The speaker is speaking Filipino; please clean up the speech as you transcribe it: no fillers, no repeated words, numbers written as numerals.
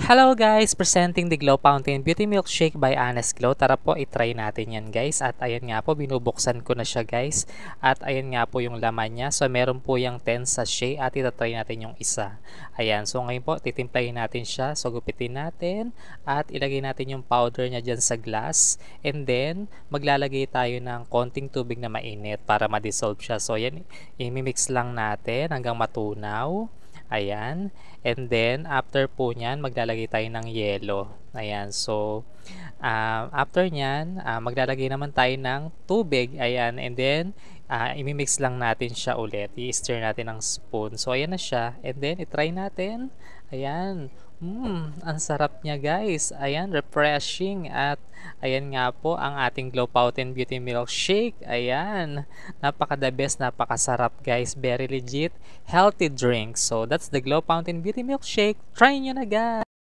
Hello guys! Presenting the Glow Fountain Beauty Milkshake by Honest Glow. Tara po, itry natin yan guys. At ayan nga po, binubuksan ko na siya guys. At ayan nga po yung laman niya. So meron po yung 10 sachet at itatry natin yung isa. Ayan, so ngayon po, titimplahin natin siya. So gupitin natin at ilagay natin yung powder niya dyan sa glass. And then, maglalagay tayo ng konting tubig na mainit para ma-dissolve siya. So yan, imimix lang natin hanggang matunaw. Ayan. And then, after po nyan, maglalagay tayo ng yelo. Ayan. So, after nyan, maglalagay naman tayo ng tubig. Ayan. And then, imimix lang natin siya ulit. I-stir natin ng spoon. So, ayan na siya. And then, itry natin. Ayan. Ang sarap niya guys. Ayan, refreshing. At ayan nga po ang ating Glow Fountain Beauty Milkshake. Ayan. Napaka the best, napakasarap guys. Very legit, healthy drink. So that's the Glow Fountain Beauty Milkshake. Try nyo na guys.